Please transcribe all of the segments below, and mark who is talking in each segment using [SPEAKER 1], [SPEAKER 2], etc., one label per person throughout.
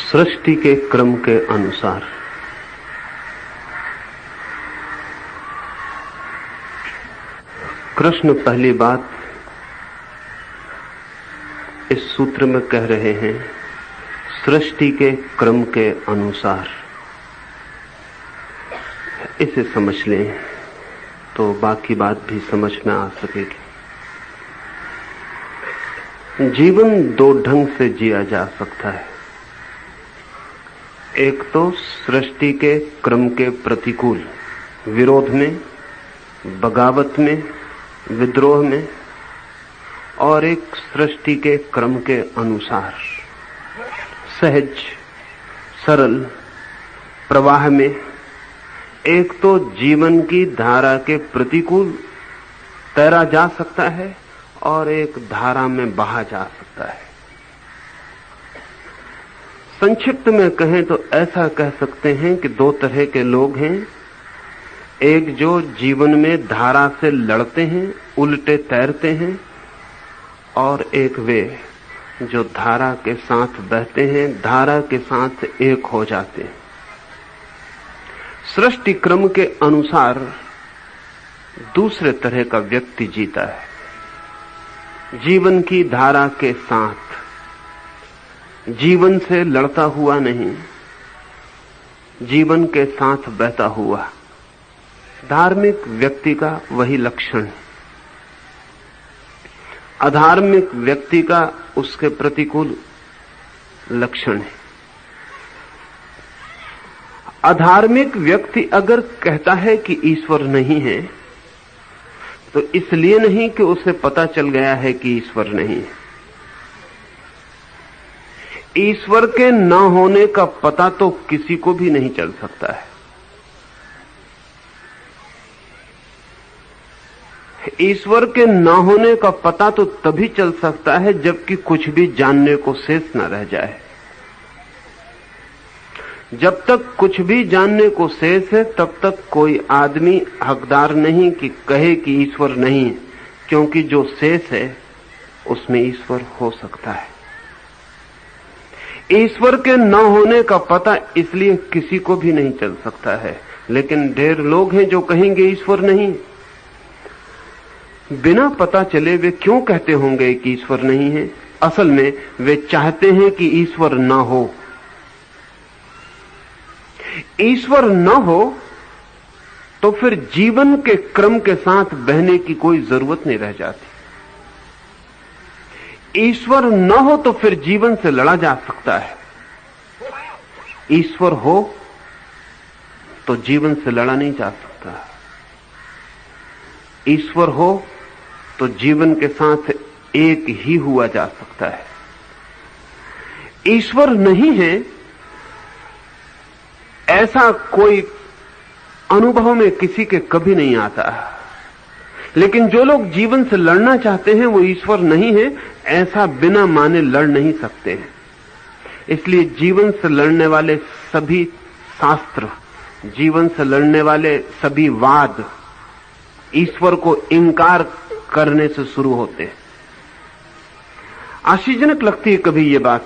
[SPEAKER 1] सृष्टि के क्रम के अनुसार कृष्ण पहली बात इस सूत्र में कह रहे हैं, सृष्टि के क्रम के अनुसार। इसे समझ लें तो बाकी बात भी समझ में आ सकेगी। जीवन दो ढंग से जिया जा सकता है। एक तो सृष्टि के क्रम के प्रतिकूल, विरोध में, बगावत में, विद्रोह में, और एक सृष्टि के क्रम के अनुसार सहज सरल प्रवाह में। एक तो जीवन की धारा के प्रतिकूल तैरा जा सकता है और एक धारा में बहा जा सकता है। संक्षिप्त में कहें तो ऐसा कह सकते हैं कि दो तरह के लोग हैं। एक जो जीवन में धारा से लड़ते हैं, उल्टे तैरते हैं, और एक वे जो धारा के साथ बहते हैं, धारा के साथ एक हो जाते हैं। सृष्टि क्रम के अनुसार दूसरे तरह का व्यक्ति जीता है। जीवन की धारा के साथ, जीवन से लड़ता हुआ नहीं, जीवन के साथ बहता हुआ। धार्मिक व्यक्ति का वही लक्षण है। अधार्मिक व्यक्ति का उसके प्रतिकूल लक्षण है। अधार्मिक व्यक्ति अगर कहता है कि ईश्वर नहीं है, तो इसलिए नहीं कि उसे पता चल गया है कि ईश्वर नहीं है। ईश्वर के न होने का पता तो किसी को भी नहीं चल सकता है। ईश्वर के न होने का पता तो तभी चल सकता है जबकि कुछ भी जानने को शेष न रह जाए। जब तक कुछ भी जानने को शेष है, तब तक कोई आदमी हकदार नहीं कि कहे कि ईश्वर नहीं है, क्योंकि जो शेष है उसमें ईश्वर हो सकता है। ईश्वर के न होने का पता इसलिए किसी को भी नहीं चल सकता है। लेकिन ढेर लोग हैं जो कहेंगे ईश्वर नहीं। बिना पता चले वे क्यों कहते होंगे कि ईश्वर नहीं है? असल में वे चाहते हैं कि ईश्वर न हो। ईश्वर न हो तो फिर जीवन के क्रम के साथ बहने की कोई जरूरत नहीं रह जाती। ईश्वर न हो तो फिर जीवन से लड़ा जा सकता है। ईश्वर हो तो जीवन से लड़ा नहीं जा सकता। ईश्वर हो तो जीवन के साथ एक ही हुआ जा सकता है। ईश्वर नहीं है ऐसा कोई अनुभव में किसी के कभी नहीं आता। लेकिन जो लोग जीवन से लड़ना चाहते हैं वो ईश्वर नहीं है ऐसा बिना माने लड़ नहीं सकते। इसलिए जीवन से लड़ने वाले सभी शास्त्र, जीवन से लड़ने वाले सभी वाद ईश्वर को इंकार करने से शुरू होते हैं। आश्चर्यजनक लगती है कभी ये बात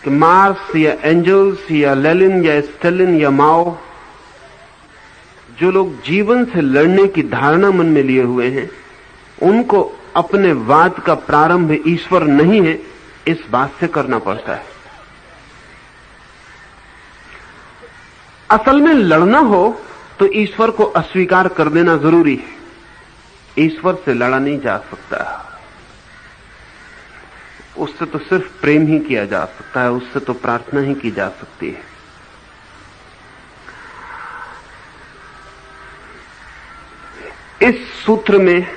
[SPEAKER 1] कि मार्क्स या एंजल्स या लेनिन या स्टालिन या माओ, जो लोग जीवन से लड़ने की धारणा मन में लिए हुए हैं, उनको अपने वाद का प्रारंभ ईश्वर नहीं है इस बात से करना पड़ता है। असल में लड़ना हो तो ईश्वर को अस्वीकार कर देना जरूरी है। ईश्वर से लड़ा नहीं जा सकता। उससे तो सिर्फ प्रेम ही किया जा सकता है, उससे तो प्रार्थना ही की जा सकती है। इस सूत्र में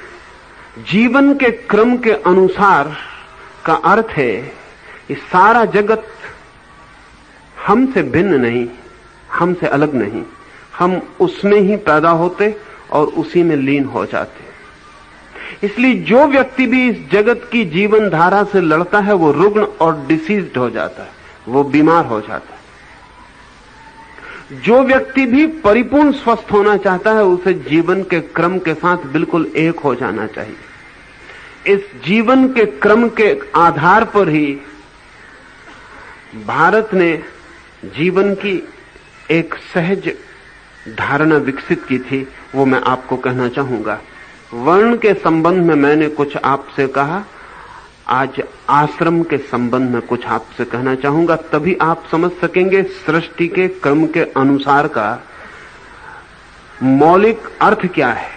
[SPEAKER 1] जीवन के क्रम के अनुसार का अर्थ है कि सारा जगत हमसे भिन्न नहीं, हमसे अलग नहीं। हम उसमें ही पैदा होते और उसी में लीन हो जाते। इसलिए जो व्यक्ति भी इस जगत की जीवन धारा से लड़ता है वो रुग्ण और डिसीज्ड हो जाता है, वो बीमार हो जाता है। जो व्यक्ति भी परिपूर्ण स्वस्थ होना चाहता है उसे जीवन के क्रम के साथ बिल्कुल एक हो जाना चाहिए। इस जीवन के क्रम के आधार पर ही भारत ने जीवन की एक सहज धारणा विकसित की थी, वो मैं आपको कहना चाहूंगा। वर्ण के संबंध में मैंने कुछ आपसे कहा, आज आश्रम के संबंध में कुछ आपसे कहना चाहूंगा, तभी आप समझ सकेंगे सृष्टि के क्रम के अनुसार का मौलिक अर्थ क्या है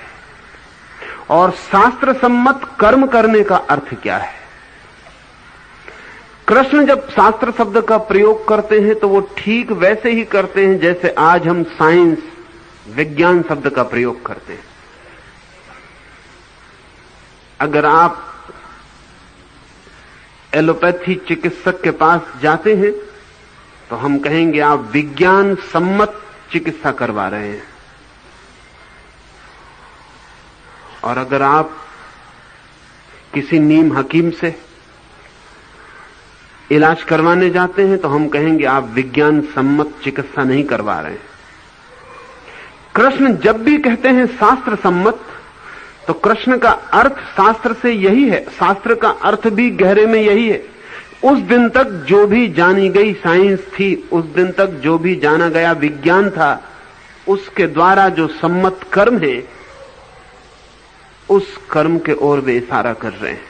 [SPEAKER 1] और शास्त्र सम्मत कर्म करने का अर्थ क्या है। कृष्ण जब शास्त्र शब्द का प्रयोग करते हैं तो वो ठीक वैसे ही करते हैं जैसे आज हम साइंस, विज्ञान शब्द का प्रयोग करते हैं। अगर आप एलोपैथी चिकित्सक के पास जाते हैं तो हम कहेंगे आप विज्ञान सम्मत चिकित्सा करवा रहे हैं, और अगर आप किसी नीम हकीम से इलाज करवाने जाते हैं तो हम कहेंगे आप विज्ञान सम्मत चिकित्सा नहीं करवा रहे हैं। कृष्ण जब भी कहते हैं शास्त्र सम्मत, तो कृष्ण का अर्थ शास्त्र से यही है, शास्त्र का अर्थ भी गहरे में यही है। उस दिन तक जो भी जानी गई साइंस थी, उस दिन तक जो भी जाना गया विज्ञान था, उसके द्वारा जो सम्मत कर्म है, उस कर्म के ओर वे इशारा कर रहे हैं।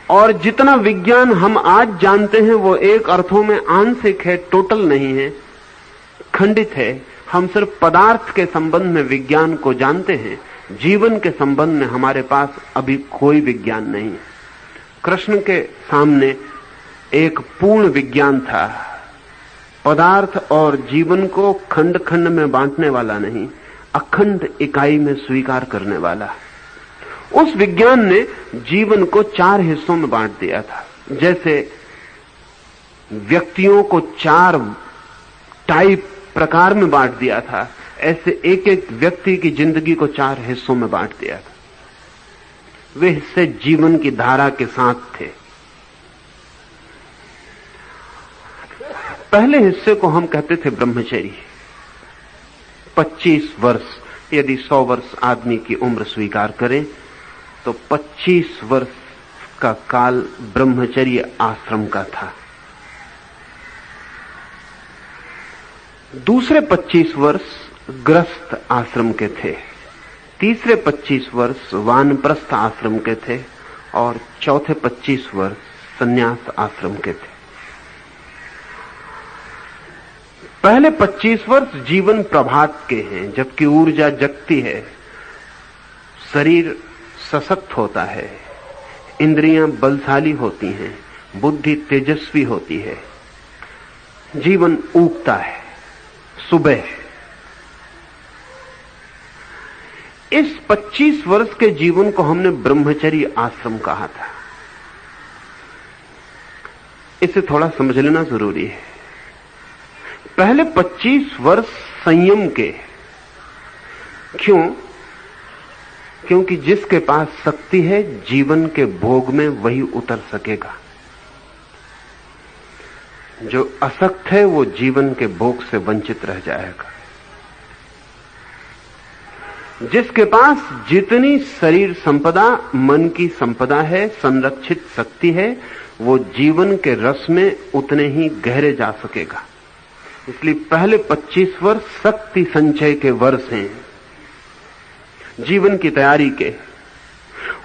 [SPEAKER 1] और जितना विज्ञान हम आज जानते हैं वो एक अर्थों में आंशिक है, टोटल नहीं है, खंडित है। हम सिर्फ पदार्थ के संबंध में विज्ञान को जानते हैं, जीवन के संबंध में हमारे पास अभी कोई विज्ञान नहीं है। कृष्ण के सामने एक पूर्ण विज्ञान था, पदार्थ और जीवन को खंड खंड में बांटने वाला नहीं, अखंड इकाई में स्वीकार करने वाला। उस विज्ञान ने जीवन को 4 हिस्सों में बांट दिया था। जैसे व्यक्तियों को 4 टाइप प्रकार में बांट दिया था, ऐसे एक एक व्यक्ति की जिंदगी को 4 हिस्सों में बांट दिया था। वे हिस्से जीवन की धारा के साथ थे। पहले हिस्से को हम कहते थे ब्रह्मचर्य। 25 वर्ष, यदि 100 वर्ष आदमी की उम्र स्वीकार करें तो 25 वर्ष का काल ब्रह्मचर्य आश्रम का था। दूसरे 25 वर्ष गृहस्थ आश्रम के थे, तीसरे 25 वर्ष वानप्रस्थ आश्रम के थे, और चौथे 25 वर्ष संन्यास आश्रम के थे। पहले 25 वर्ष जीवन प्रभात के हैं, जबकि ऊर्जा जगती है, शरीर सशक्त होता है, इंद्रियां बलशाली होती हैं, बुद्धि तेजस्वी होती है, जीवन उगता है, सुबह। इस 25 वर्ष के जीवन को हमने ब्रह्मचर्य आश्रम कहा था। इसे थोड़ा समझ लेना जरूरी है। पहले 25 वर्ष संयम के, क्यों? क्योंकि जिसके पास शक्ति है जीवन के भोग में वही उतर सकेगा। जो असक्त है वो जीवन के भोग से वंचित रह जाएगा। जिसके पास जितनी शरीर संपदा, मन की संपदा है, संरक्षित शक्ति है, वो जीवन के रस में उतने ही गहरे जा सकेगा। इसलिए पहले 25 वर्ष शक्ति संचय के वर्ष हैं, जीवन की तैयारी के।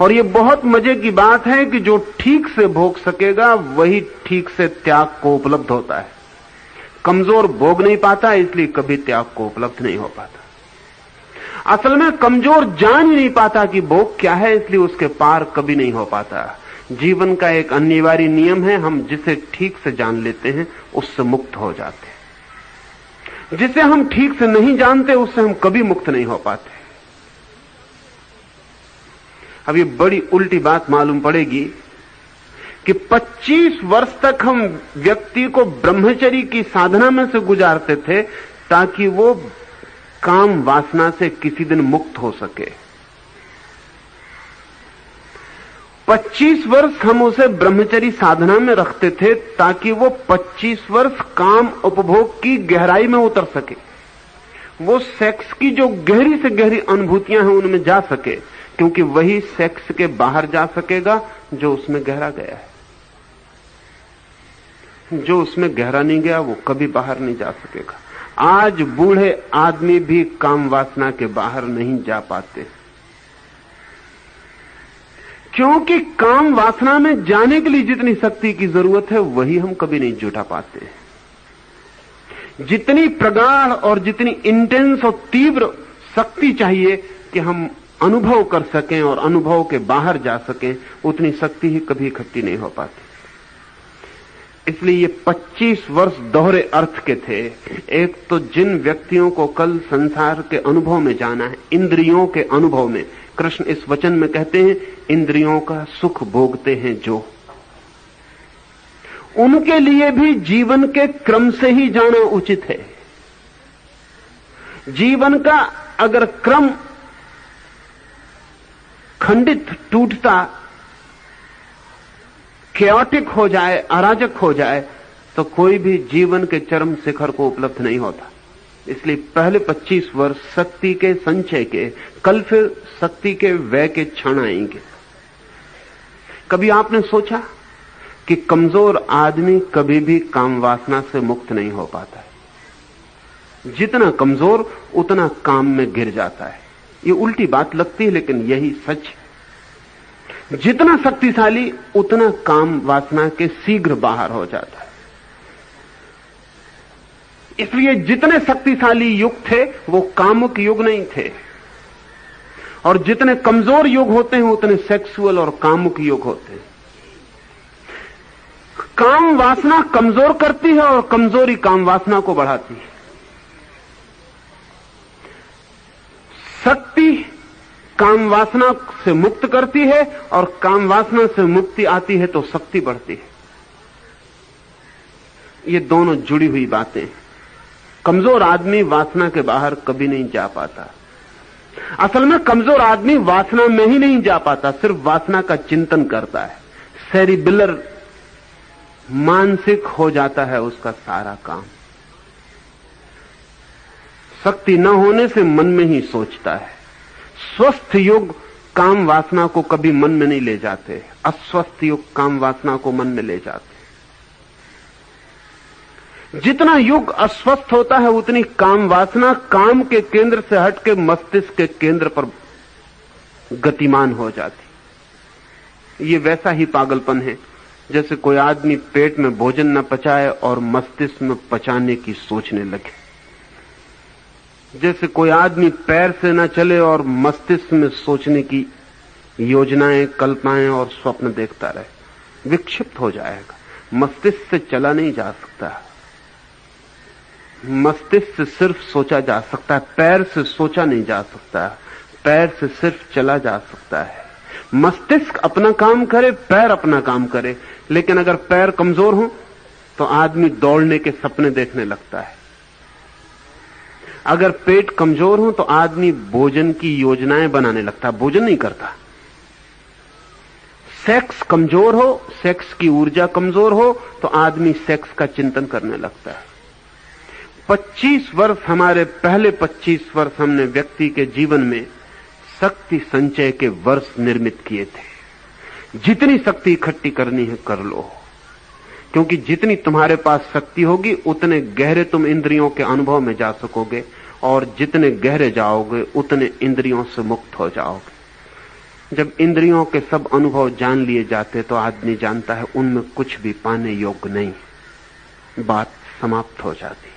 [SPEAKER 1] और ये बहुत मजे की बात है कि जो ठीक से भोग सकेगा वही ठीक से त्याग को उपलब्ध होता है। कमजोर भोग नहीं पाता, इसलिए कभी त्याग को उपलब्ध नहीं हो पाता। असल में कमजोर जान ही नहीं पाता कि भोग क्या है, इसलिए उसके पार कभी नहीं हो पाता। जीवन का एक अनिवार्य नियम है, हम जिसे ठीक से जान लेते हैं उससे मुक्त हो जाते हैं। जिसे हम ठीक से नहीं जानते उससे हम कभी मुक्त नहीं हो पाते। अब ये बड़ी उल्टी बात मालूम पड़ेगी कि 25 वर्ष तक हम व्यक्ति को ब्रह्मचर्य की साधना में से गुजारते थे ताकि वो काम वासना से किसी दिन मुक्त हो सके। 25 वर्ष हम उसे ब्रह्मचर्य साधना में रखते थे ताकि वो 25 वर्ष काम उपभोग की गहराई में उतर सके, वो सेक्स की जो गहरी से गहरी अनुभूतियां हैं उनमें जा सके, क्योंकि वही सेक्स के बाहर जा सकेगा जो उसमें गहरा गया है। जो उसमें गहरा नहीं गया वो कभी बाहर नहीं जा सकेगा। आज बूढ़े आदमी भी काम वासना के बाहर नहीं जा पाते, क्योंकि काम वासना में जाने के लिए जितनी शक्ति की जरूरत है वही हम कभी नहीं जुटा पाते। जितनी प्रगाढ़ और जितनी इंटेंस और तीव्र शक्ति चाहिए कि हम अनुभव कर सकें और अनुभव के बाहर जा सकें, उतनी शक्ति ही कभी इकट्ठी नहीं हो पाती। इसलिए ये 25 वर्ष दोहरे अर्थ के थे। एक तो जिन व्यक्तियों को कल संसार के अनुभव में जाना है, इंद्रियों के अनुभव में, कृष्ण इस वचन में कहते हैं इंद्रियों का सुख भोगते हैं जो, उनके लिए भी जीवन के क्रम से ही जाना उचित है। जीवन का अगर क्रम खंडित, टूटता, कैओटिक हो जाए, अराजक हो जाए, तो कोई भी जीवन के चरम शिखर को उपलब्ध नहीं होता। इसलिए पहले 25 वर्ष शक्ति के संचय के, कल फिर शक्ति के व्यय के क्षण आएंगे। कभी आपने सोचा कि कमजोर आदमी कभी भी काम वासना से मुक्त नहीं हो पाता है। जितना कमजोर उतना काम में गिर जाता है। ये उल्टी बात लगती है लेकिन यही सच है। जितना शक्तिशाली उतना काम वासना के शीघ्र बाहर हो जाता है। इसलिए जितने शक्तिशाली युग थे वो कामुक युग नहीं थे, और जितने कमजोर युग होते हैं उतने सेक्सुअल और कामुक युग होते हैं। काम वासना कमजोर करती है और कमजोरी काम वासना को बढ़ाती है। शक्ति काम वासना से मुक्त करती है और काम वासना से मुक्ति आती है तो शक्ति बढ़ती है। ये दोनों जुड़ी हुई बातें। कमजोर आदमी वासना के बाहर कभी नहीं जा पाता। असल में कमजोर आदमी वासना में ही नहीं जा पाता, सिर्फ वासना का चिंतन करता है। सेरिबेलर, मानसिक हो जाता है उसका सारा काम। शक्ति न होने से मन में ही सोचता है। स्वस्थ युग काम वासना को कभी मन में नहीं ले जाते, अस्वस्थ युग काम वासना को मन में ले जाते। जितना युग अस्वस्थ होता है उतनी काम वासना काम के केंद्र से हटके मस्तिष्क के केंद्र पर गतिमान हो जाती। ये वैसा ही पागलपन है जैसे कोई आदमी पेट में भोजन न पचाए और मस्तिष्क में पचाने की सोचने लगे। जैसे कोई आदमी पैर से न चले और मस्तिष्क में सोचने की योजनाएं, कल्पनाएं और स्वप्न देखता रहे, विक्षिप्त हो जाएगा। मस्तिष्क से चला नहीं जा सकता। मस्तिष्क से सिर्फ सोचा जा सकता है, पैर से सोचा नहीं जा सकता। पैर से सिर्फ चला जा सकता है। मस्तिष्क अपना काम करे, पैर अपना काम करे। लेकिन अगर पैर कमजोर हो तो आदमी दौड़ने के सपने देखने लगता है। अगर पेट कमजोर हो तो आदमी भोजन की योजनाएं बनाने लगता है, भोजन नहीं करता। सेक्स कमजोर हो, सेक्स की ऊर्जा कमजोर हो तो आदमी सेक्स का चिंतन करने लगता है। 25 वर्ष, हमारे पहले 25 वर्ष हमने व्यक्ति के जीवन में शक्ति संचय के वर्ष निर्मित किए थे। जितनी शक्ति इकट्ठी करनी है कर लो, क्योंकि जितनी तुम्हारे पास शक्ति होगी उतने गहरे तुम इंद्रियों के अनुभव में जा सकोगे, और जितने गहरे जाओगे उतने इंद्रियों से मुक्त हो जाओगे। जब इंद्रियों के सब अनुभव जान लिए जाते तो आदमी जानता है उनमें कुछ भी पाने योग्य नहीं, बात समाप्त हो जाती।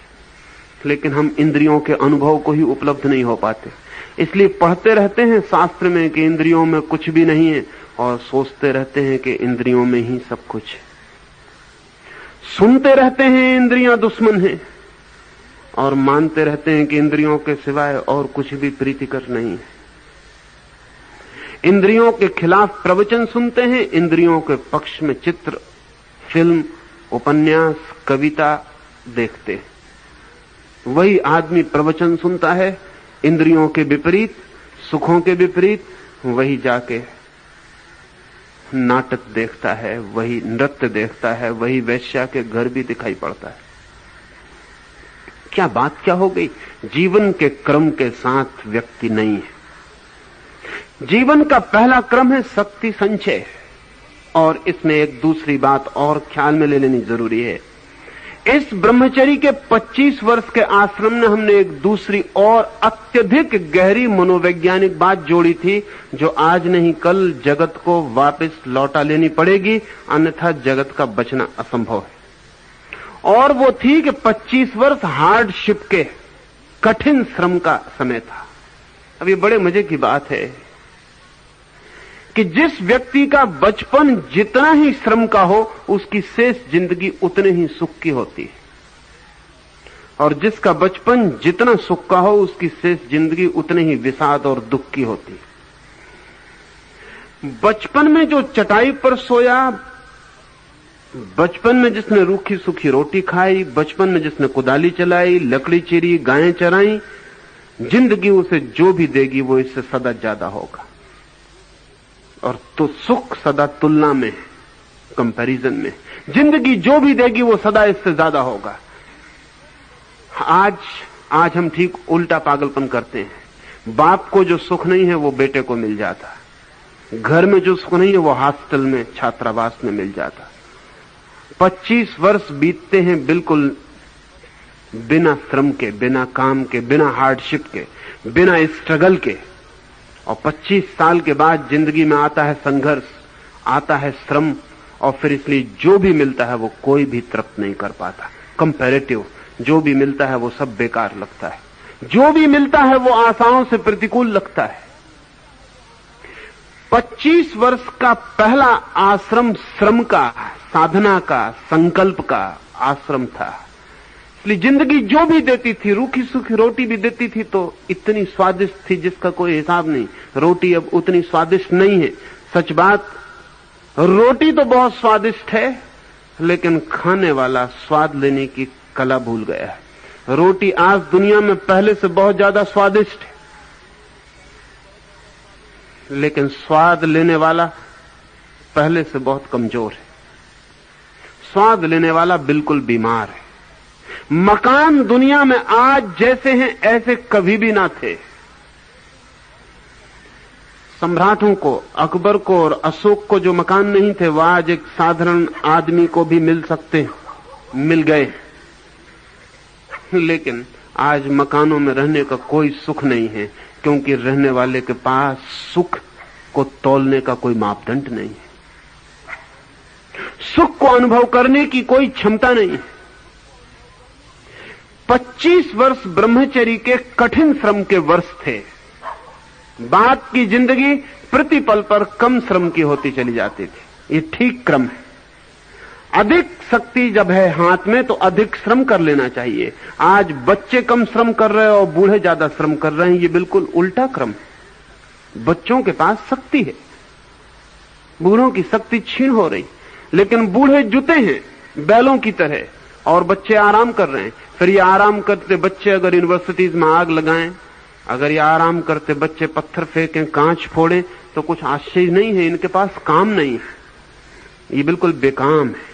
[SPEAKER 1] लेकिन हम इंद्रियों के अनुभव को ही उपलब्ध नहीं हो पाते, इसलिए पढ़ते रहते हैं शास्त्र में कि इंद्रियों में कुछ भी नहीं है, और सोचते रहते हैं कि इंद्रियों में ही सब कुछ है। सुनते रहते हैं इंद्रियां दुश्मन हैं, और मानते रहते हैं कि इंद्रियों के सिवाय और कुछ भी प्रीतिकर नहीं है। इंद्रियों के खिलाफ प्रवचन सुनते हैं, इंद्रियों के पक्ष में चित्र, फिल्म, उपन्यास, कविता देखते हैं। वही आदमी प्रवचन सुनता है इंद्रियों के विपरीत, सुखों के विपरीत, वही जाके नाटक देखता है, वही नृत्य देखता है, वही वेश्या के घर भी दिखाई पड़ता है। क्या बात क्या हो गई? जीवन के क्रम के साथ व्यक्ति नहीं है। जीवन का पहला क्रम है शक्ति संचय, और इसमें एक दूसरी बात और ख्याल में ले लेनी जरूरी है इस ब्रह्मचर्य के 25 वर्ष के आश्रम में हमने एक दूसरी और अत्यधिक गहरी मनोवैज्ञानिक बात जोड़ी थी, जो आज नहीं कल जगत को वापस लौटा लेनी पड़ेगी, अन्यथा जगत का बचना असंभव है। और वो थी कि 25 वर्ष हार्डशिप के, कठिन श्रम का समय था। अब ये बड़े मजे की बात है कि जिस व्यक्ति का बचपन जितना ही श्रम का हो, उसकी शेष जिंदगी उतने ही सुख की होती है, और जिसका बचपन जितना सुख का हो, उसकी शेष जिंदगी उतने ही विषाद और दुख की होती है। बचपन में जो चटाई पर सोया, बचपन में जिसने रूखी सूखी रोटी खाई, बचपन में जिसने कुदाली चलाई, लकड़ी चीरी, गायें चराई, जिंदगी उसे जो भी देगी वो इससे सदा ज्यादा होगा। और तो सुख सदा तुलना में, कंपैरिजन में, जिंदगी जो भी देगी वो सदा इससे ज्यादा होगा। आज हम ठीक उल्टा पागलपन करते हैं। बाप को जो सुख नहीं है वो बेटे को मिल जाता, घर में जो सुख नहीं है वो हॉस्टल में, छात्रावास में मिल जाता। 25 वर्ष बीतते हैं बिल्कुल बिना श्रम के, बिना काम के, बिना हार्डशिप के, बिना स्ट्रगल के, और 25 साल के बाद जिंदगी में आता है संघर्ष, आता है श्रम, और फिर इसलिए जो भी मिलता है वो कोई भी तृप्त नहीं कर पाता। कंपैरेटिव, जो भी मिलता है वो सब बेकार लगता है, जो भी मिलता है वो आशाओं से प्रतिकूल लगता है। 25 वर्ष का पहला आश्रम श्रम का, साधना का, संकल्प का आश्रम था। इसलिए जिंदगी जो भी देती थी, रूखी सूखी रोटी भी देती थी तो इतनी स्वादिष्ट थी जिसका कोई हिसाब नहीं। रोटी अब उतनी स्वादिष्ट नहीं है। सच बात, रोटी तो बहुत स्वादिष्ट है, लेकिन खाने वाला स्वाद लेने की कला भूल गया है। रोटी आज दुनिया में पहले से बहुत ज्यादा स्वादिष्ट है, लेकिन स्वाद लेने वाला पहले से बहुत कमजोर है। स्वाद लेने वाला बिल्कुल बीमार है। मकान दुनिया में आज जैसे हैं ऐसे कभी भी ना थे। सम्राटों को, अकबर को और अशोक को जो मकान नहीं थे, वह आज एक साधारण आदमी को भी मिल सकते, मिल गए। लेकिन आज मकानों में रहने का कोई सुख नहीं है, क्योंकि रहने वाले के पास सुख को तौलने का कोई मापदंड नहीं है, सुख को अनुभव करने की कोई क्षमता नहीं है। 25 वर्ष ब्रह्मचर्य के कठिन श्रम के वर्ष थे। बाद की जिंदगी प्रतिपल पर कम श्रम की होती चली जाती थी। ये ठीक क्रम है। अधिक शक्ति जब है हाथ में तो अधिक श्रम कर लेना चाहिए। आज बच्चे कम श्रम कर रहे हैं और बूढ़े ज्यादा श्रम कर रहे हैं, ये बिल्कुल उल्टा क्रम है। बच्चों के पास शक्ति है, बूढ़ों की शक्ति छीन हो रही, लेकिन बूढ़े जुटे हैं बैलों की तरह और बच्चे आराम कर रहे हैं। फिर ये आराम करते बच्चे अगर यूनिवर्सिटीज में आग लगाएं, अगर ये आराम करते बच्चे पत्थर फेंकें, कांच फोड़ें, तो कुछ आश्चर्य नहीं है, इनके पास काम नहीं है। ये बिल्कुल बेकाम है।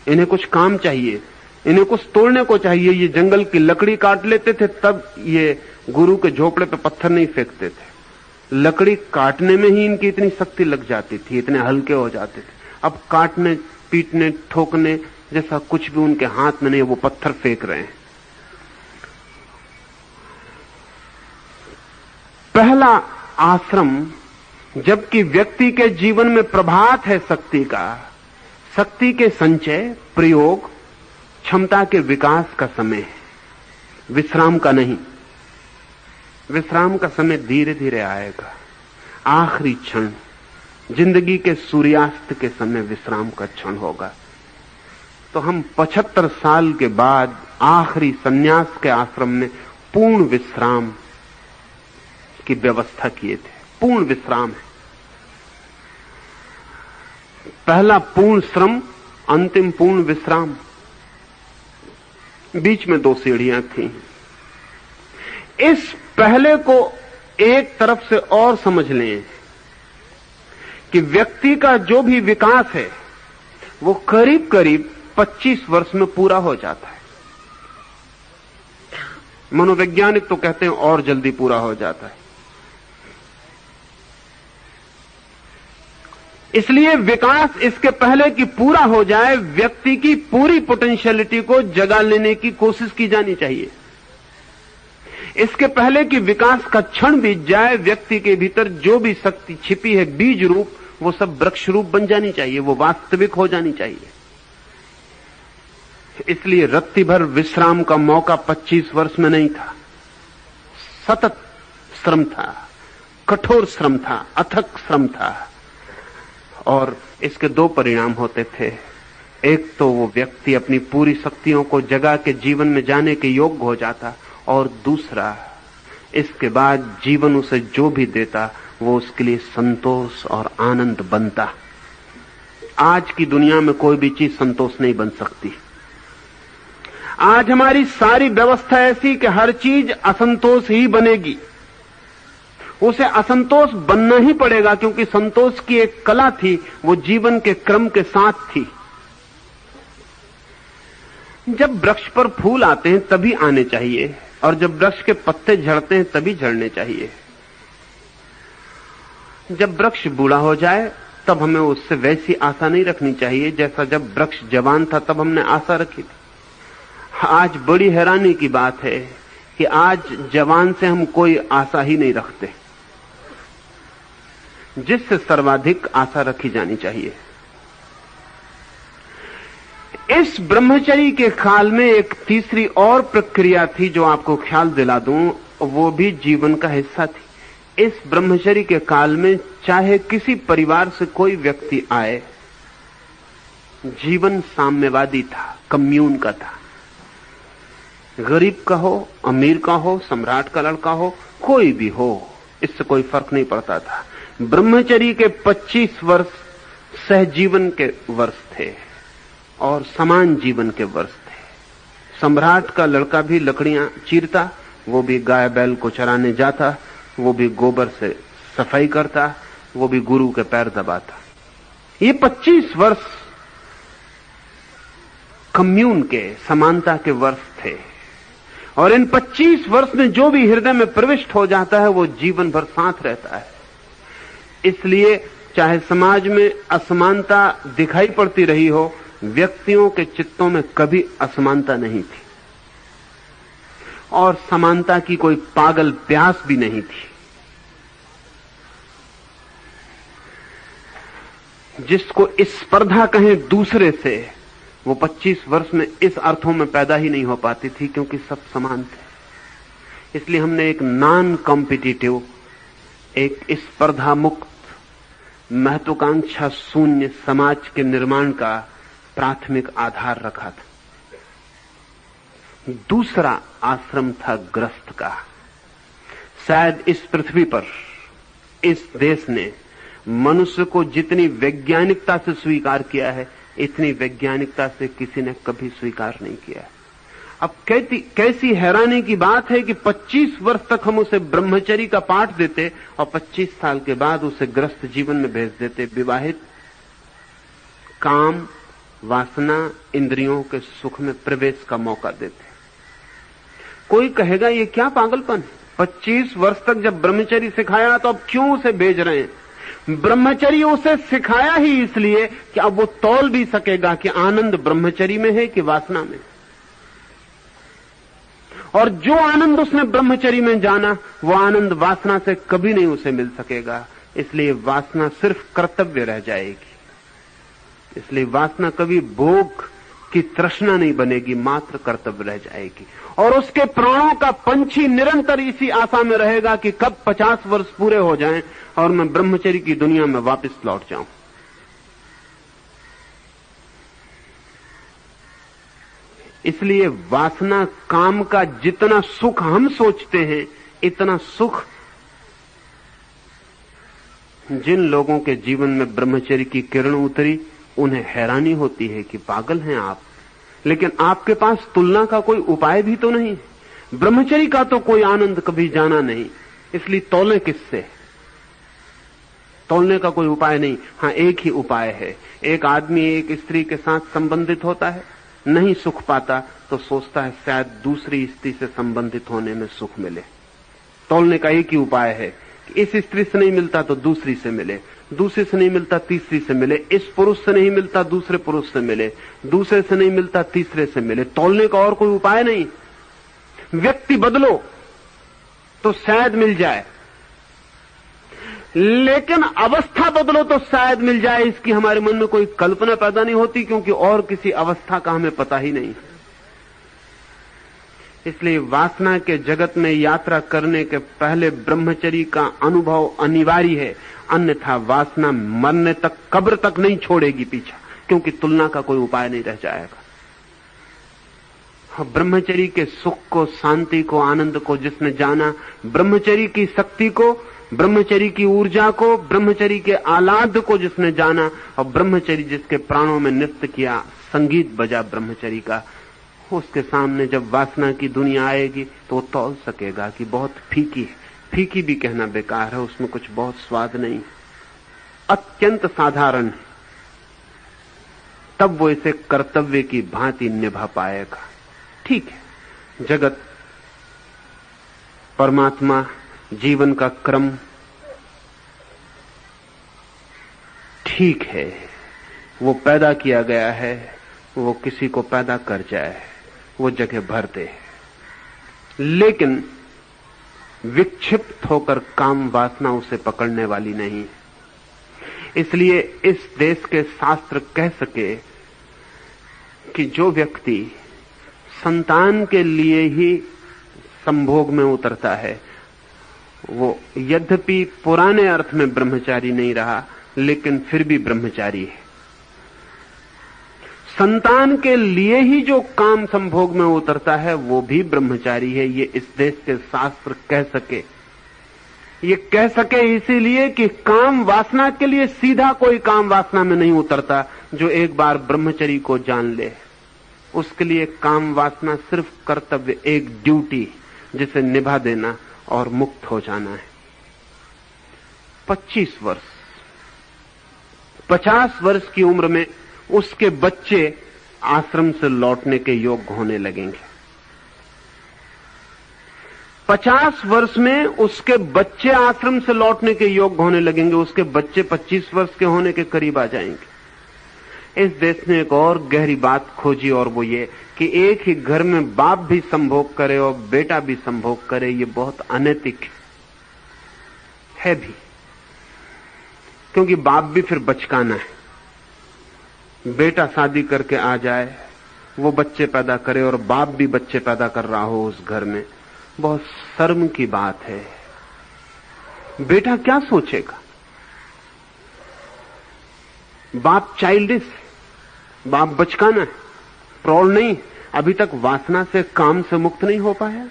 [SPEAKER 1] इन्हें कुछ काम चाहिए, इन्हें कुछ तोड़ने को चाहिए। ये जंगल की लकड़ी काट लेते थे, तब ये गुरु के झोपड़े पे पत्थर नहीं फेंकते थे। लकड़ी काटने में ही इनकी इतनी शक्ति लग जाती थी, इतने हल्के हो जाते थे। अब काटने, पीटने, ठोकने जैसा कुछ भी उनके हाथ में नहीं, वो पत्थर फेंक रहे हैं। पहला आश्रम, जबकि व्यक्ति के जीवन में प्रभात है शक्ति का, शक्ति के संचय, प्रयोग, क्षमता के विकास का समय है, विश्राम का नहीं। विश्राम का समय धीरे धीरे आएगा। आखिरी क्षण, जिंदगी के सूर्यास्त के समय विश्राम का क्षण होगा। तो हम 75 साल के बाद आखिरी सन्यास के आश्रम में पूर्ण विश्राम की व्यवस्था किए थे। पूर्ण विश्राम है। पहला पूर्ण श्रम, अंतिम पूर्ण विश्राम। बीच में 2 सीढ़ियां थी। इस पहले को एक तरफ से और समझ लें कि व्यक्ति का जो भी विकास है वो करीब करीब 25 वर्ष में पूरा हो जाता है। मनोवैज्ञानिक तो कहते हैं और जल्दी पूरा हो जाता है। इसलिए विकास इसके पहले कि पूरा हो जाए, व्यक्ति की पूरी पोटेंशियलिटी को जगा लेने की कोशिश की जानी चाहिए। इसके पहले कि विकास का क्षण बीत जाए, व्यक्ति के भीतर जो भी शक्ति छिपी है बीज रूप, वो सब वृक्ष रूप बन जानी चाहिए, वो वास्तविक हो जानी चाहिए। इसलिए रत्ती भर विश्राम का मौका 25 वर्ष में नहीं था। सतत श्रम था, कठोर श्रम था, अथक श्रम था। और इसके दो परिणाम होते थे। एक तो वो व्यक्ति अपनी पूरी शक्तियों को जगा के जीवन में जाने के योग्य हो जाता, और दूसरा, इसके बाद जीवन उसे जो भी देता वो उसके लिए संतोष और आनंद बनता। आज की दुनिया में कोई भी चीज संतोष नहीं बन सकती। आज हमारी सारी व्यवस्था ऐसी कि हर चीज असंतोष ही बनेगी। उसे असंतोष बनना ही पड़ेगा, क्योंकि संतोष की एक कला थी, वो जीवन के क्रम के साथ थी। जब वृक्ष पर फूल आते हैं तभी आने चाहिए, और जब वृक्ष के पत्ते झड़ते हैं तभी झड़ने चाहिए। जब वृक्ष बूढ़ा हो जाए तब हमें उससे वैसी आशा नहीं रखनी चाहिए जैसा जब वृक्ष जवान था तब हमने आशा रखी थी। आज बड़ी हैरानी की बात है कि आज जवान से हम कोई आशा ही नहीं रखते, जिससे सर्वाधिक आशा रखी जानी चाहिए। इस ब्रह्मचर्य के काल में एक तीसरी और प्रक्रिया थी जो आपको ख्याल दिला दूं, वो भी जीवन का हिस्सा थी। इस ब्रह्मचर्य के काल में चाहे किसी परिवार से कोई व्यक्ति आए, जीवन साम्यवादी था, कम्यून का था। गरीब का हो, अमीर का हो, सम्राट का लड़का हो, कोई भी हो, इससे कोई फर्क नहीं पड़ता था। ब्रह्मचर्य के 25 वर्ष सहजीवन के वर्ष थे और समान जीवन के वर्ष थे। सम्राट का लड़का भी लकड़ियां चीरता, वो भी गाय बैल को चराने जाता, वो भी गोबर से सफाई करता, वो भी गुरु के पैर दबाता। ये 25 वर्ष कम्यून के, समानता के वर्ष थे। और इन 25 वर्ष में जो भी हृदय में प्रविष्ट हो जाता है वो जीवन भर साथ रहता है। इसलिए चाहे समाज में असमानता दिखाई पड़ती रही हो, व्यक्तियों के चित्तों में कभी असमानता नहीं थी, और समानता की कोई पागल प्यास भी नहीं थी। जिसको स्पर्धा कहें दूसरे से, वो 25 वर्ष में इस अर्थों में पैदा ही नहीं हो पाती थी, क्योंकि सब समान थे। इसलिए हमने एक नॉन कॉम्पिटिटिव, एक स्पर्धा मुक्त, महत्वाकांक्षा शून्य समाज के निर्माण का प्राथमिक आधार रखा था। दूसरा आश्रम था ग्रस्त का। शायद इस पृथ्वी पर, इस देश ने मनुष्य को जितनी वैज्ञानिकता से स्वीकार किया है, इतनी वैज्ञानिकता से किसी ने कभी स्वीकार नहीं किया। अब कैसी हैरानी की बात है कि 25 वर्ष तक हम उसे ब्रह्मचर्य का पाठ देते और 25 साल के बाद उसे ग्रस्त जीवन में भेज देते, विवाहित, काम, वासना, इंद्रियों के सुख में प्रवेश का मौका देते। कोई कहेगा ये क्या पागलपन है, 25 वर्ष तक जब ब्रह्मचर्य सिखाया तो अब क्यों उसे भेज रहे हैं? ब्रह्मचर्य उसे सिखाया ही इसलिए कि अब वो तौल भी सकेगा कि आनंद ब्रह्मचर्य में है कि वासना में। और जो आनंद उसने ब्रह्मचर्य में जाना, वो आनंद वासना से कभी नहीं उसे मिल सकेगा। इसलिए वासना सिर्फ कर्तव्य रह जाएगी। इसलिए वासना कभी भोग की तृष्णा नहीं बनेगी, मात्र कर्तव्य रह जाएगी। और उसके प्राणों का पंछी निरंतर इसी आशा में रहेगा कि कब 50 वर्ष पूरे हो जाएं और मैं ब्रह्मचर्य की दुनिया में वापस लौट जाऊं। इसलिए वासना, काम का जितना सुख हम सोचते हैं, इतना सुख जिन लोगों के जीवन में ब्रह्मचर्य की किरण उतरी, उन्हें हैरानी होती है कि पागल हैं आप, लेकिन आपके पास तुलना का कोई उपाय भी तो नहीं। ब्रह्मचर्य का तो कोई आनंद कभी जाना नहीं, इसलिए तौलें किससे? तौलने का कोई उपाय नहीं। हाँ, एक ही उपाय है। एक आदमी एक स्त्री के साथ संबंधित होता है, नहीं सुख पाता तो सोचता है शायद दूसरी स्त्री से संबंधित होने में सुख मिले। तौलने का एक ही उपाय है इस स्त्री से नहीं मिलता तो दूसरी से मिले, दूसरे से नहीं मिलता तीसरी से मिले, इस पुरुष से नहीं मिलता दूसरे पुरुष से मिले, दूसरे से नहीं मिलता तीसरे से मिले। तौलने का और कोई उपाय नहीं। व्यक्ति बदलो तो शायद मिल जाए, लेकिन अवस्था बदलो तो शायद मिल जाए, इसकी हमारे मन में कोई कल्पना पैदा नहीं होती, क्योंकि और किसी अवस्था का हमें पता ही नहीं। इसलिए वासना के जगत में यात्रा करने के पहले ब्रह्मचर्य का अनुभव अनिवार्य है, अन्यथा वासना मरने तक, कब्र तक नहीं छोड़ेगी पीछा, क्योंकि तुलना का कोई उपाय नहीं रह जाएगा। ब्रह्मचर्य के सुख को, शांति को, आनंद को जिसने जाना, ब्रह्मचर्य की शक्ति को, ब्रह्मचर्य की ऊर्जा को, ब्रह्मचर्य के आह्लाद को जिसने जाना, और ब्रह्मचर्य जिसके प्राणों में नृत्य किया, संगीत बजा ब्रह्मचर्य का, उसके सामने जब वासना की दुनिया आएगी तो वो तौल सकेगा कि बहुत फीकी है। फीकी भी कहना बेकार है, उसमें कुछ बहुत स्वाद नहीं, अत्यंत साधारण है। तब वो इसे कर्तव्य की भांति निभा पाएगा। ठीक है, जगत, परमात्मा, जीवन का क्रम ठीक है, वो पैदा किया गया है, वो किसी को पैदा कर जाए, वो जगह भर दे, लेकिन विक्षिप्त होकर काम वासना उसे पकड़ने वाली नहीं। इसलिए इस देश के शास्त्र कह सके कि जो व्यक्ति संतान के लिए ही संभोग में उतरता है, वो यद्यपि पुराने अर्थ में ब्रह्मचारी नहीं रहा, लेकिन फिर भी ब्रह्मचारी है। संतान के लिए ही जो काम संभोग में उतरता है वो भी ब्रह्मचारी है। ये इस देश के शास्त्र कह सके। ये कह सके इसीलिए कि काम वासना के लिए सीधा कोई काम वासना में नहीं उतरता। जो एक बार ब्रह्मचर्य को जान ले, उसके लिए काम वासना सिर्फ कर्तव्य, एक ड्यूटी, जिसे निभा देना और मुक्त हो जाना है। 25 वर्ष, 50 वर्ष की उम्र में उसके बच्चे आश्रम से लौटने के योग्य होने लगेंगे। 50 वर्ष में उसके बच्चे आश्रम से लौटने के योग्य होने लगेंगे। उसके बच्चे 25 वर्ष के होने के करीब आ जाएंगे। इस देश ने एक और गहरी बात खोजी, और वो ये कि एक ही घर में बाप भी संभोग करे और बेटा भी संभोग करे, ये बहुत अनैतिक है भी, क्योंकि बाप भी फिर बचकाना है। बेटा शादी करके आ जाए, वो बच्चे पैदा करे और बाप भी बच्चे पैदा कर रहा हो उस घर में, बहुत शर्म की बात है। बेटा क्या सोचेगा? बाप चाइल्डिश, बाप बचकाना है, प्रौढ़ नहीं, अभी तक वासना से, काम से मुक्त नहीं हो पाया।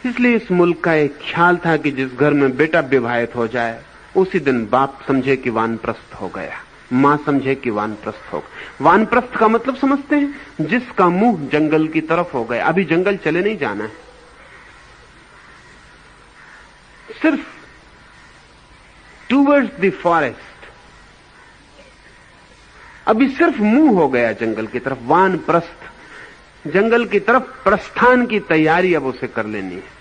[SPEAKER 1] इसलिए इस मुल्क का एक ख्याल था कि जिस घर में बेटा विवाहित हो जाए, उसी दिन बाप समझे कि वानप्रस्थ हो गया, मां समझे कि वानप्रस्थ हो गया। वानप्रस्थ का मतलब समझते हैं? जिसका मुंह जंगल की तरफ हो गया। अभी जंगल चले नहीं जाना है, सिर्फ टूवर्ड्स द फॉरेस्ट, अभी सिर्फ मुंह हो गया जंगल की तरफ। वानप्रस्थ, जंगल की तरफ प्रस्थान की तैयारी अब उसे कर लेनी है।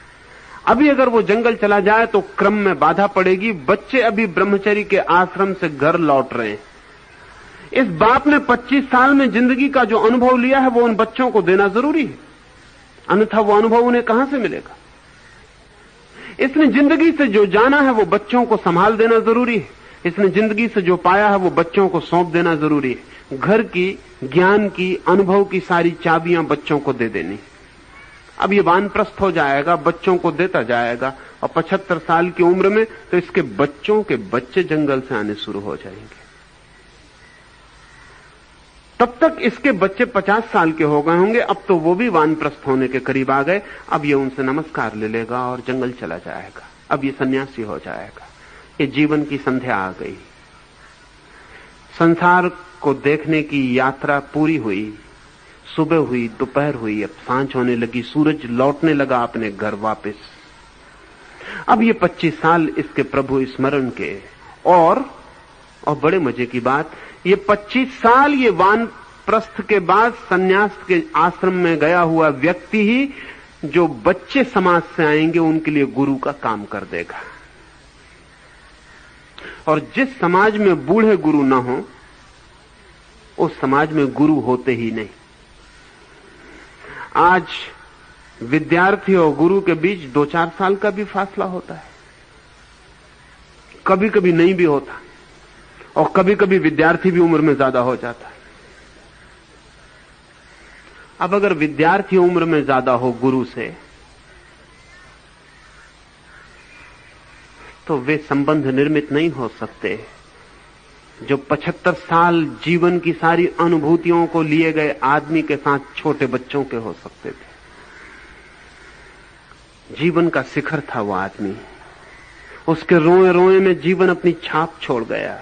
[SPEAKER 1] अभी अगर वो जंगल चला जाए तो क्रम में बाधा पड़ेगी। बच्चे अभी ब्रह्मचर्य के आश्रम से घर लौट रहे हैं। इस बाप ने 25 साल में जिंदगी का जो अनुभव लिया है वो उन बच्चों को देना जरूरी है, अन्यथा वो अनुभव उन्हें कहां से मिलेगा। इसने जिंदगी से जो जाना है वो बच्चों को संभाल देना जरूरी है। इसने जिंदगी से जो पाया है वो बच्चों को सौंप देना जरूरी है। घर की, ज्ञान की, अनुभव की सारी चाबियां बच्चों को दे देनी। अब ये वानप्रस्थ हो जाएगा, बच्चों को देता जाएगा, और 75 साल की उम्र में तो इसके बच्चों के बच्चे जंगल से आने शुरू हो जाएंगे। तब तक इसके बच्चे 50 साल के हो गए होंगे। अब तो वो भी वानप्रस्थ होने के करीब आ गए। अब ये उनसे नमस्कार ले लेगा और जंगल चला जाएगा। अब ये सन्यासी हो जाएगा। ये जीवन की संध्या आ गई, संसार को देखने की यात्रा पूरी हुई। सुबह हुई, दोपहर हुई, अब सांझ होने लगी, सूरज लौटने लगा अपने घर वापस। अब ये 25 साल इसके प्रभु स्मरण के, और बड़े मजे की बात, ये 25 साल ये वानप्रस्थ के बाद सन्यास के आश्रम में गया हुआ व्यक्ति ही जो बच्चे समाज से आएंगे उनके लिए गुरु का काम कर देगा। और जिस समाज में बूढ़े गुरु ना हो उस समाज में गुरु होते ही नहीं। आज विद्यार्थी और गुरु के बीच 2-4 साल का भी फासला होता है, कभी कभी नहीं भी होता, और कभी कभी विद्यार्थी भी उम्र में ज्यादा हो जाता है। अब अगर विद्यार्थी उम्र में ज्यादा हो गुरु से, तो वे संबंध निर्मित नहीं हो सकते जो 75 साल जीवन की सारी अनुभूतियों को लिए गए आदमी के साथ छोटे बच्चों के हो सकते थे। जीवन का शिखर था वो आदमी, उसके रोए रोए में जीवन अपनी छाप छोड़ गया,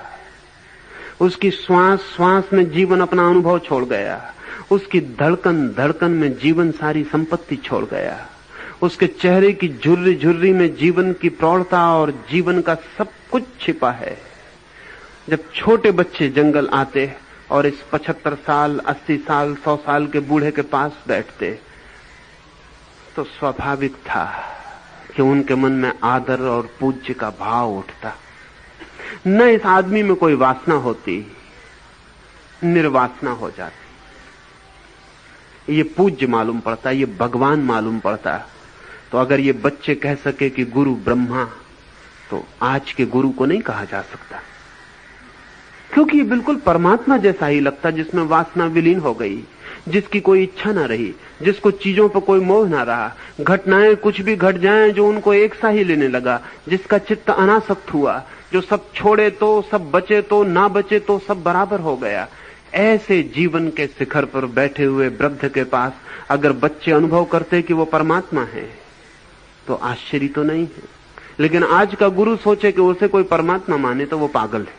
[SPEAKER 1] उसकी श्वास श्वास में जीवन अपना अनुभव छोड़ गया, उसकी धड़कन धड़कन में जीवन सारी संपत्ति छोड़ गया, उसके चेहरे की झुर्री झुर्री में जीवन की प्रौढ़ता और जीवन का सब कुछ छिपा है। जब छोटे बच्चे जंगल आते और इस 75 साल 80 साल 100 साल के बूढ़े के पास बैठते, तो स्वाभाविक था कि उनके मन में आदर और पूज्य का भाव उठता। न इस आदमी में कोई वासना होती, निर्वासना हो जाती। ये पूज्य मालूम पड़ता, ये भगवान मालूम पड़ता। तो अगर ये बच्चे कह सके कि गुरु ब्रह्मा, तो आज के गुरु को नहीं कहा जा सकता, क्योंकि ये बिल्कुल परमात्मा जैसा ही लगता, जिसमें वासना विलीन हो गई, जिसकी कोई इच्छा ना रही, जिसको चीजों पर कोई मोह ना रहा, घटनाएं कुछ भी घट जाएं जो उनको एक सा ही लेने लगा, जिसका चित्त अनासक्त हुआ, जो सब छोड़े तो सब बचे तो ना बचे तो सब बराबर हो गया। ऐसे जीवन के शिखर पर बैठे हुए वृद्ध के पास अगर बच्चे अनुभव करते कि वो परमात्मा है, तो आश्चर्य तो नहीं है। लेकिन आज का गुरु सोचे कि उसे कोई परमात्मा माने तो वो पागल है।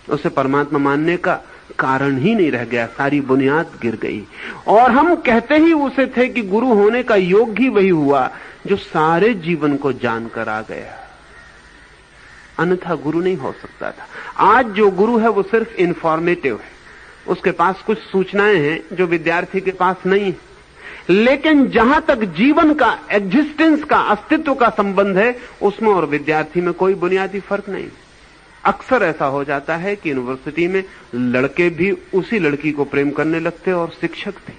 [SPEAKER 1] उसे परमात्मा मानने का कारण ही नहीं रह गया, सारी बुनियाद गिर गई। और हम कहते ही उसे थे कि गुरु होने का योग ही वही हुआ जो सारे जीवन को जानकर आ गया, अन्यथा गुरु नहीं हो सकता था। आज जो गुरु है वो सिर्फ इंफॉर्मेटिव है, उसके पास कुछ सूचनाएं हैं जो विद्यार्थी के पास नहीं है। लेकिन जहां तक जीवन का एग्जिस्टेंस का अस्तित्व का संबंध है, उसमें और विद्यार्थी में कोई बुनियादी फर्क नहीं। अक्सर ऐसा हो जाता है कि यूनिवर्सिटी में लड़के भी उसी लड़की को प्रेम करने लगते और शिक्षक भी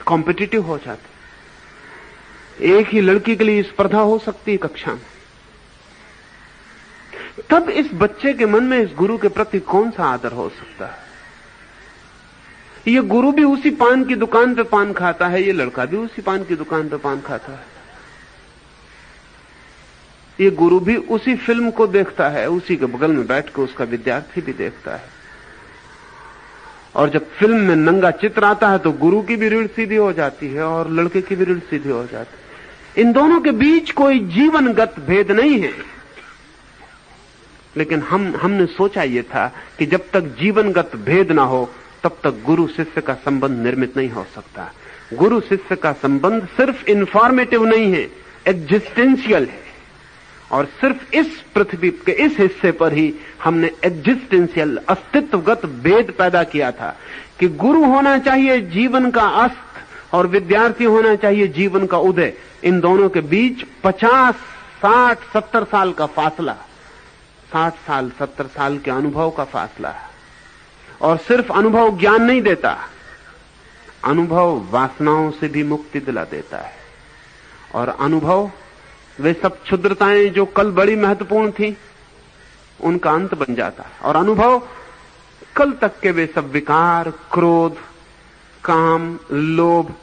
[SPEAKER 1] कॉम्पिटिटिव हो जाते। एक ही लड़की के लिए स्पर्धा हो सकती है कक्षा में। तब इस बच्चे के मन में इस गुरु के प्रति कौन सा आदर हो सकता है? ये गुरु भी उसी पान की दुकान पे पान खाता है, ये लड़का भी उसी पान की दुकान पे पान खाता है। ये गुरु भी उसी फिल्म को देखता है, उसी के बगल में बैठ के उसका विद्यार्थी भी देखता है। और जब फिल्म में नंगा चित्र आता है तो गुरु की भी रीढ़ सीधी हो जाती है और लड़के की भी रीढ़ सीधी हो जाती है। इन दोनों के बीच कोई जीवनगत भेद नहीं है। लेकिन हमने सोचा यह था कि जब तक जीवनगत भेद ना हो तब तक गुरु शिष्य का संबंध निर्मित नहीं हो सकता। गुरु शिष्य का संबंध सिर्फ इंफॉर्मेटिव नहीं है, एग्जिस्टेंशियल है। और सिर्फ इस पृथ्वी के इस हिस्से पर ही हमने एग्जिस्टेंशियल अस्तित्वगत भेद पैदा किया था कि गुरु होना चाहिए जीवन का अस्त और विद्यार्थी होना चाहिए जीवन का उदय। इन दोनों के बीच 50, 60, 70 साल का फासला, 60 साल 70 साल के अनुभव का फासला है। और सिर्फ अनुभव ज्ञान नहीं देता, अनुभव वासनाओं से भी मुक्ति दिला देता है। और अनुभव वे सब क्षुद्रताएं जो कल बड़ी महत्वपूर्ण थी उनका अंत बन जाता है। और अनुभव कल तक के वे सब विकार, क्रोध, काम, लोभ,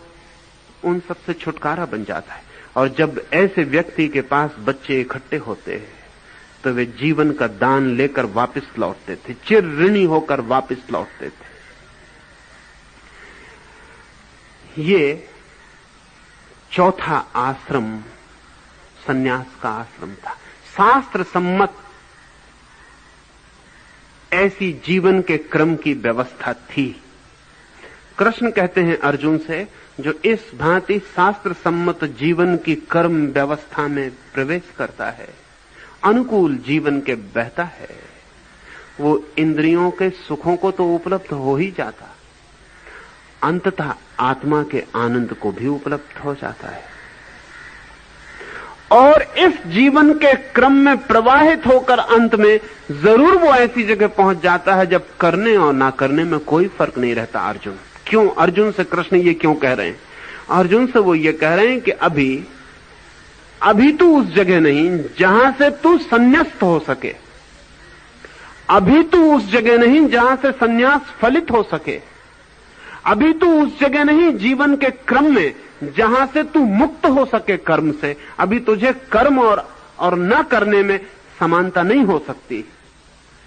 [SPEAKER 1] उन सब से छुटकारा बन जाता है। और जब ऐसे व्यक्ति के पास बच्चे इकट्ठे होते हैं तो वे जीवन का दान लेकर वापस लौटते थे, चिर ऋणी होकर वापस लौटते थे। ये चौथा आश्रम सन्यास का आश्रम था। शास्त्र सम्मत ऐसी जीवन के क्रम की व्यवस्था थी। कृष्ण कहते हैं अर्जुन से, जो इस भांति शास्त्र सम्मत जीवन की कर्म व्यवस्था में प्रवेश करता है, अनुकूल जीवन के बहता है, वो इंद्रियों के सुखों को तो उपलब्ध हो ही जाता, अंततः आत्मा के आनंद को भी उपलब्ध हो जाता है। और इस जीवन के क्रम में प्रवाहित होकर अंत में जरूर वो ऐसी जगह पहुंच जाता है जब करने और ना करने में कोई फर्क नहीं रहता। अर्जुन क्यों, अर्जुन से कृष्ण ये क्यों कह रहे हैं? अर्जुन से वो ये कह रहे हैं कि अभी तू उस जगह नहीं जहां से तू संन्यास्त हो सके, अभी तू उस जगह नहीं जहां से संन्यास फलित हो सके, अभी तू उस जगह नहीं जीवन के क्रम में जहां से तू मुक्त हो सके कर्म से। अभी तुझे कर्म और न करने में समानता नहीं हो सकती।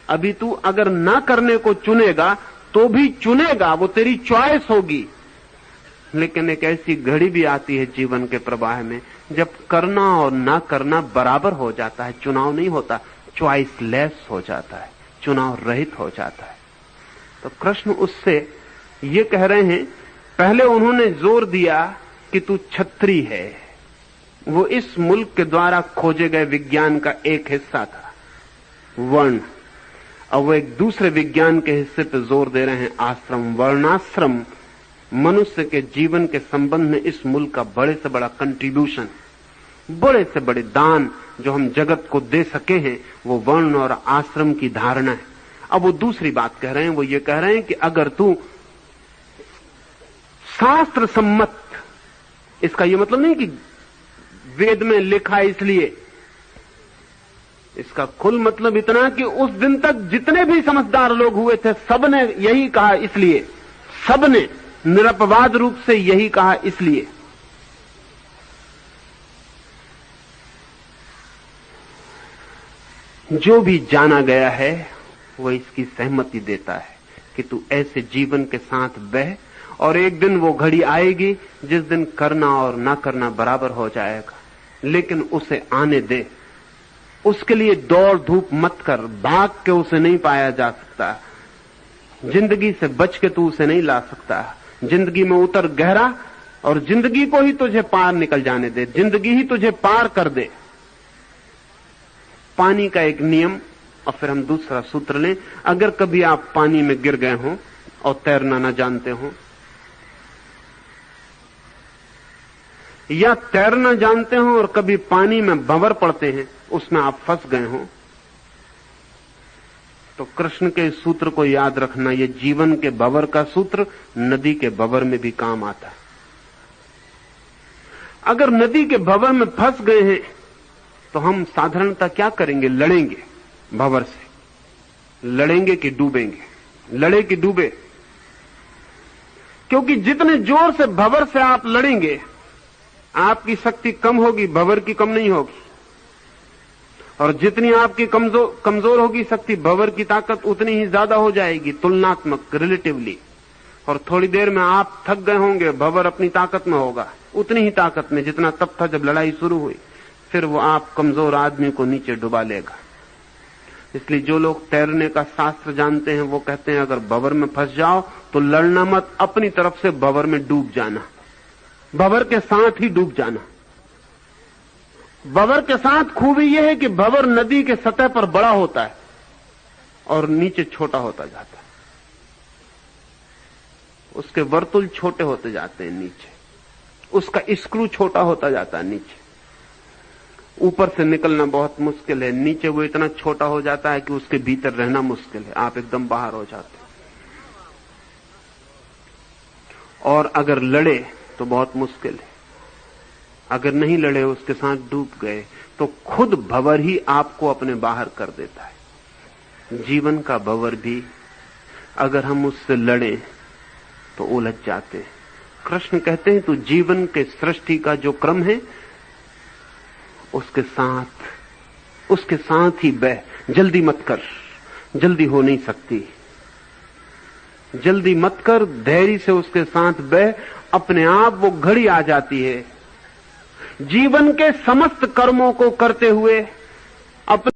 [SPEAKER 1] अभी तू अगर न करने को चुनेगा तो भी चुनेगा, वो तेरी चॉइस होगी। लेकिन एक ऐसी घड़ी भी आती है जीवन के प्रवाह में जब करना और ना करना बराबर हो जाता है, चुनाव नहीं होता, चॉइस लेस हो जाता है, चुनाव रहित हो जाता है। तो कृष्ण उससे ये कह रहे हैं, पहले उन्होंने जोर दिया कि तू क्षत्रिय है, वो इस मुल्क के द्वारा खोजे गए विज्ञान का एक हिस्सा था, वर्ण। अब वो एक दूसरे विज्ञान के हिस्से पे जोर दे रहे हैं, आश्रम। वर्णाश्रम मनुष्य के जीवन के संबंध में इस मुल्क का बड़े से बड़ा कंट्रीब्यूशन, बड़े से बड़े दान जो हम जगत को दे सके हैं, वो वर्ण और आश्रम की धारणा है। अब वो दूसरी बात कह रहे हैं, वो ये कह रहे हैं कि अगर तू शास्त्र सम्मत, इसका ये मतलब नहीं कि वेद में लिखा इसलिए, इसका कुल मतलब इतना कि उस दिन तक जितने भी समझदार लोग हुए थे सबने यही कहा इसलिए, सबने निरपवाद रूप से यही कहा इसलिए। जो भी जाना गया है वो इसकी सहमति देता है कि तू ऐसे जीवन के साथ बह, और एक दिन वो घड़ी आएगी जिस दिन करना और ना करना बराबर हो जाएगा। लेकिन उसे आने दे, उसके लिए दौड़ धूप मत कर, भाग के उसे नहीं पाया जा सकता, जिंदगी से बच के तू उसे नहीं ला सकता। जिंदगी में उतर गहरा और जिंदगी को ही तुझे पार निकल जाने दे, जिंदगी ही तुझे पार कर दे। पानी का एक नियम, और फिर हम दूसरा सूत्र लें। अगर कभी आप पानी में गिर गए हों और तैरना ना जानते हो, या तैरना जानते हो और कभी पानी में भंवर पड़ते हैं, उसमें आप फंस गए हो, तो कृष्ण के सूत्र को याद रखना। ये जीवन के भंवर का सूत्र नदी के भंवर में भी काम आता है। अगर नदी के भंवर में फंस गए हैं तो हम साधारणतः क्या करेंगे? लड़ेंगे भंवर से। लड़ेंगे कि डूबेंगे? लड़े कि डूबे? क्योंकि जितने जोर से भंवर से आप लड़ेंगे आपकी शक्ति कम होगी, भंवर की कम नहीं होगी। और जितनी आपकी कमजोर होगी शक्ति, भंवर की ताकत उतनी ही ज्यादा हो जाएगी, तुलनात्मक, रिलेटिवली। और थोड़ी देर में आप थक गए होंगे, भंवर अपनी ताकत में होगा, उतनी ही ताकत में जितना तब था जब लड़ाई शुरू हुई। फिर वो आप कमजोर आदमी को नीचे डुबा लेगा। इसलिए जो लोग तैरने का शास्त्र जानते हैं वो कहते हैं अगर भंवर में फंस जाओ तो लड़ना मत, अपनी तरफ से भंवर में डूब जाना, भंवर के साथ ही डूब जाना। भंवर के साथ खूबी यह है कि भंवर नदी के सतह पर बड़ा होता है और नीचे छोटा होता जाता है, उसके वर्तुल छोटे होते जाते हैं नीचे, उसका स्क्रू छोटा होता जाता है नीचे। ऊपर से निकलना बहुत मुश्किल है, नीचे वो इतना छोटा हो जाता है कि उसके भीतर रहना मुश्किल है, आप एकदम बाहर हो जाते हैं। और अगर लड़े तो बहुत मुश्किल है, अगर नहीं लड़े, उसके साथ डूब गए तो खुद भंवर ही आपको अपने बाहर कर देता है। जीवन का भंवर भी अगर हम उससे लड़ें तो उलझ जाते हैं। कृष्ण कहते हैं तो जीवन के सृष्टि का जो क्रम है उसके साथ ही बह, जल्दी मत कर, जल्दी हो नहीं सकती, जल्दी मत कर, धैर्य से उसके साथ बह, अपने आप वो घड़ी आ जाती है जीवन के समस्त कर्मों को करते हुए अपने